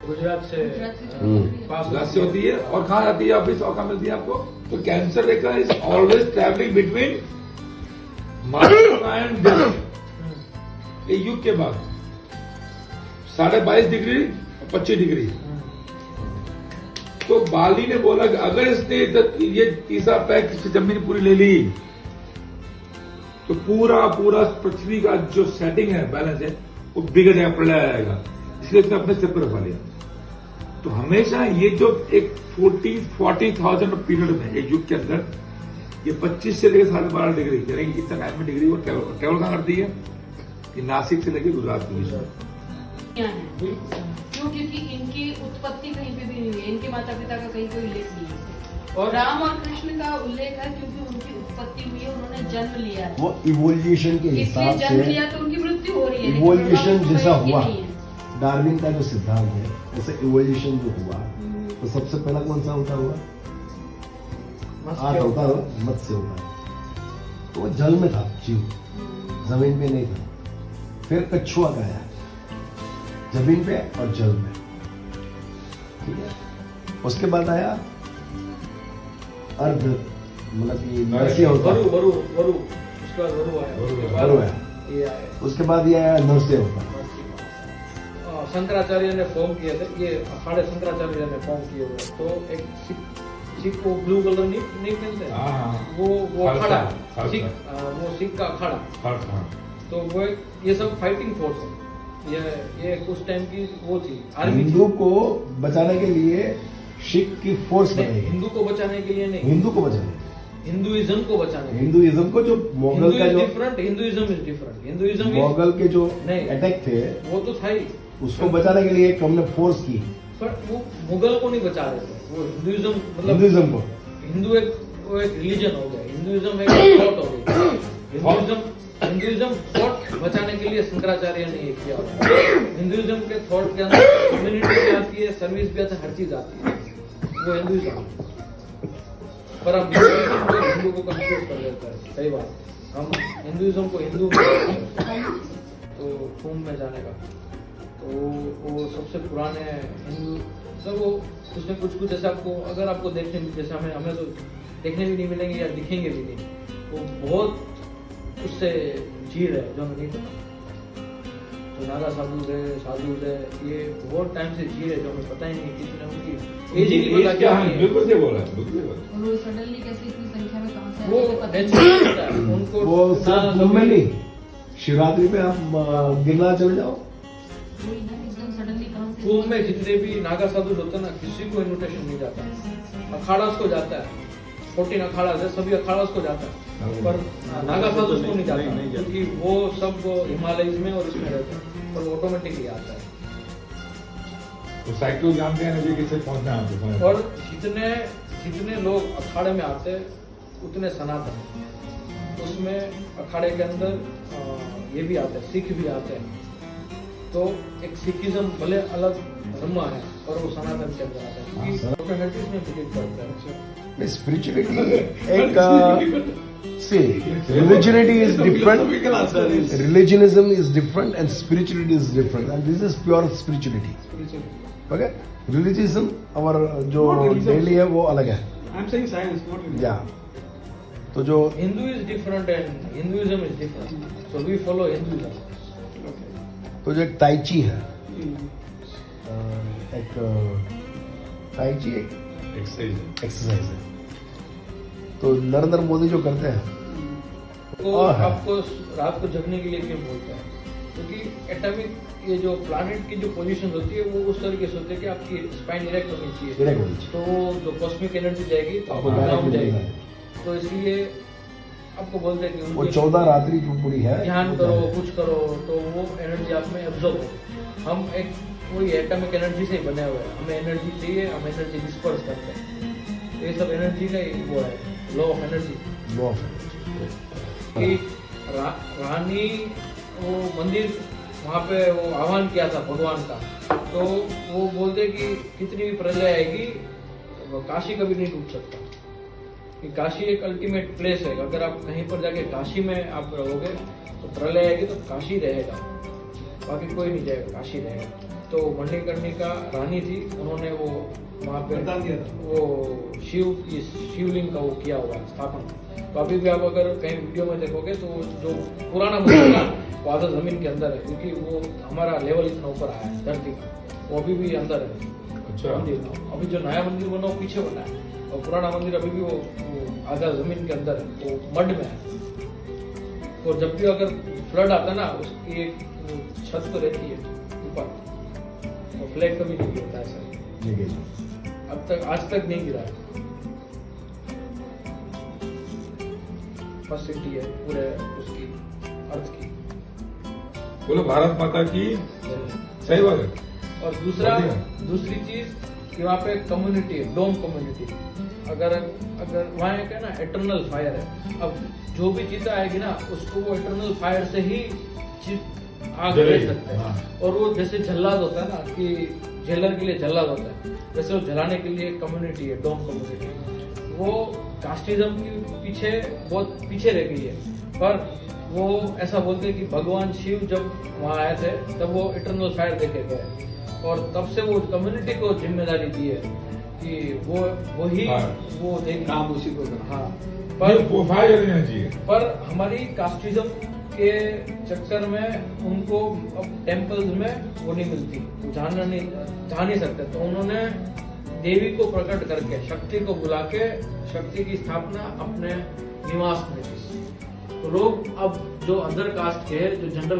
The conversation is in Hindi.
गुजरात से गुजरात से होती है। और कहाँ आती है ऑफिस और कहाँ मिलती है आपको? तो कैंसर रेखा is always travelling between March and December, ये युग के बाद 22.5 डिग्री 25 डिग्री। तो बाली ने बोला कि अगर इसने ये तीसरा पैक जमीन पूरी ले ली तो पूरा पूरा पृथ्वी का जो सेटिंग है, बैलेंस है, वो बिगड़ जाएगा, प्रलय आएगा। इसलिए उसने अपने सिर पर रखा लिया। तो हमेशा ये जो एक 40,000 पीरियड में एक युग के अंदर ये 25 से लेकर 12.5 डिग्री, यानी इतना टाइम में डिग्री वो ट्रेवल कहाँ करती है? कि नासिक से लेकर गुजरात के बीच में। क्यों? क्योंकि इनकी उत्पत्ति कहीं पे भी नहीं है, इनके माता पिता का कहीं कोई उल्लेख नहीं है। और राम और कृष्ण का उल्लेख है क्योंकि उनकी उत्पत्ति हुई है, उन्होंने जन्म लिया है। वो इवोल्यूशन के हिसाब से जन्म लिया तो उनकी मृत्यु हो रही है। इवोल्यूशन जैसा हुआ, डार्विन का जो सिद्धांत है, ऐसे इवोल्यूशन जो हुआ, तो सबसे पहला कौन सा होता हुआ? होता है मत्स्य होता है। तो वो जल में था जीव, जमीन पे नहीं था। फिर कछुआ का आया, जमीन पे और जल में, ठीक है। उसके बाद आया अर्ध, मतलब कि नरसिंह होता है, वरु उसके बाद वरु आया, ये आया। उसके बाद ये आया नरसिंह होता। शंकराचार्य ने फॉर्म किए थे, ये अखाड़े शंकराचार्य ने फॉर्म किए हुए। तो एक सिख को ब्लू कलर नहीं मिलते, वो अखाड़ा, वो सिख का अखाड़ा। तो वो ये सब फाइटिंग फोर्स है, ये उस टाइम की वो थी आर्मी। हिंदू को बचाने के लिए सिख की फोर्स बनाई। हिंदू को बचाने के लिए नहीं, हिंदू को बचाने, हिंदुइज्म को बचाने, हिंदुइज्म को, जो मोगल का जो different, Hinduism is different. Hinduism Mughal के जो नहीं अटैक थे वो तो था ही, उसको बचाने के लिए हमने फोर्स की। पर वो मुगल को नहीं बचा रहे थे, वो हिंदुइज्म, मतलब हिंदुइज्म को, हिंदू वो एक रिलीजन हो गया, हिंदुइज्म एक थॉट हो गई। हिंदुइज्म थॉट बचाने के लिए शंकराचार्य ने ये किया। हिंदुइज्म के थॉट के अंदर कम्युनिटी भी आती है, सर्विस भी आती है, हर चीज आती है, वो हिंदुइज्म। पर हम हिंदू को कंफ्यूज कर देता है, सही बात। हम हिंदुइज्म को हिंदू तो कुंभ में जाने का, तो वो सबसे पुराने हिंदू सब, वो उसमें कुछ जैसे आपको, अगर आपको देखने, जैसे हमें तो देखने भी नहीं मिलेंगे या दिखेंगे भी नहीं, वो बहुत उससे जीर है जो हमें नहीं पता। तो नागा साधु है, ये बहुत टाइम से जीर है जो हमें पता ही नहीं, कितने उनकी एज ही नहीं पता क्या है। बिल्कुल सही बोला, बिल्कुल। वो सडनली कैसे इतनी संख्या में कहां से वो उनको वो सिर्फ कुंभ में नहीं, शिवरात्रि पे आप गिरनार चले जाओ, एकदम सडनली कहां से। कुंभ में जितने भी नागा साधु होते हैं ना, किसी को इन्विटेशन नहीं जाता, अखाड़ा को जाता है, 14 अखाड़ा है, सभी अखाड़ा को जाता है, पर नागा साधु को नहीं जाता, क्योंकि वो सब हिमालय में और इसमें रहते हैं, पर ऑटोमेटिकली आता है। तो साइकिल जानते हैं ना किससे पहुंचना है। और जितने लोग अखाड़े में आते हैं उतने सनातन, उसमें अखाड़े के अंदर ये भी आते हैं, सिख भी आते हैं। तो एक सिखिज्म भले अलग धर्म है, और वो सनातन के अंदर आता है, क्योंकि में बिलीव करते हैं। स्पिरिचुअलिटी एक see, religionity is different, religionism is different and spirituality is different, and this is pure spirituality. Okay, religionism our जो daily है वो अलग है। I'm saying science, not religion. Yeah, तो जो Hindu is different and Hinduism is different, so we follow Hinduism. तो जो एक ताइची है, एक ताइची एक एक्सरसाइज है, तो नरेंद्र मोदी जो करते हैं, तो आपको रात को जगने के लिए क्यों बोलता है? क्योंकि एटॉमिक ये जो प्लैनेट की जो पोजीशन होती है वो उस तरीके से होती है कि आपकी स्पाइन इरेक्ट होनी चाहिए, तो जो कॉस्मिक एनर्जी जाएगी तो आपको डाउन जाएगी। तो इसलिए आपको बोलते हैं कि वो 14 रात्रि जो पूरी है, ध्यान करो, कुछ करो, तो वो एनर्जी आप में एब्जॉर्ब हो। हम एक वही एटॉमिक एनर्जी से ही बने हुए हैं, हमें एनर्जी चाहिए, हम एनर्जी डिस्पर्स करते हैं। ये सब एनर्जी का ही वो है, लॉ ऑफ एनर्जी। कि रानी वो मंदिर वहाँ पे वो आह्वान किया था भगवान का, तो वो बोलते कि कितनी भी प्रलय आएगी काशी कभी नहीं डूब सकता, कि काशी एक अल्टीमेट प्लेस है। अगर आप कहीं पर जाके काशी में आप रहोगे तो प्रलय आएगी तो काशी रहेगा, बाकी कोई नहीं जाएगा, काशी रहेगा। तो मणिकर्णिका रानी थी, उन्होंने वो वहाँ पे वो शिवलिंग का वो किया हुआ है स्थापन। तो अभी भी आप अगर कहीं वीडियो में देखोगे तो जो पुराना मंदिर था वो आधा जमीन के अंदर है, क्योंकि वो हमारा लेवल इतना ऊपर आया है धरती का, वो अभी भी अंदर है अच्छा मंदिर। अभी जो नया मंदिर बना वो पीछे बना है, और पुराना मंदिर अभी भी वो आधा जमीन के अंदर है, वो मड में है। और जब भी अगर फ्लड आता है ना, उसकी एक छत तो रहती है ऊपर, वो फ्लैग कभी नहीं गिरता ऐसा, अब तक आज तक नहीं गिरा है। फर्स्ट सिटी है पूरे उसकी अर्थ की। बोलो भारत माता की सही बात है। और दूसरी चीज कि वहाँ पे कम्युनिटी है, डोम कम्युनिटी। अगर वहाँ एक है ना एटर्नल फायर है, अब जो भी चीता आएगी ना उसको वो एटर्नल फायर से ही आग दे सकते हैं। और वो जैसे जल्लाद होता है ना, कि जेलर के लिए जल्लाद होता है, वैसे वो जलाने के लिए कम्युनिटी है, डोम कम्युनिटी। वो कास्टिज्म के पीछे बहुत पीछे रह गई है, पर वो ऐसा बोलते हैं कि भगवान शिव जब वहाँ आए थे तब वो इटर्नल फायर देखे गए, और तब से वो कम्युनिटी को जिम्मेदारी दी है कि वही वो देख काम उसी को करना। हाँ, वो फायर लेना चाहिए। पर हमारी कास्टिज्म के चक्कर में उनको अब टेम्पल्स में वो नहीं मिलती, वो जा नहीं सकते। तो उन्होंने देवी को प्रकट करके, शक्ति को बुला के शक्ति की स्थापना अपने निवास में की। तो लोग अब जो अदर कास्ट के, जो जनरल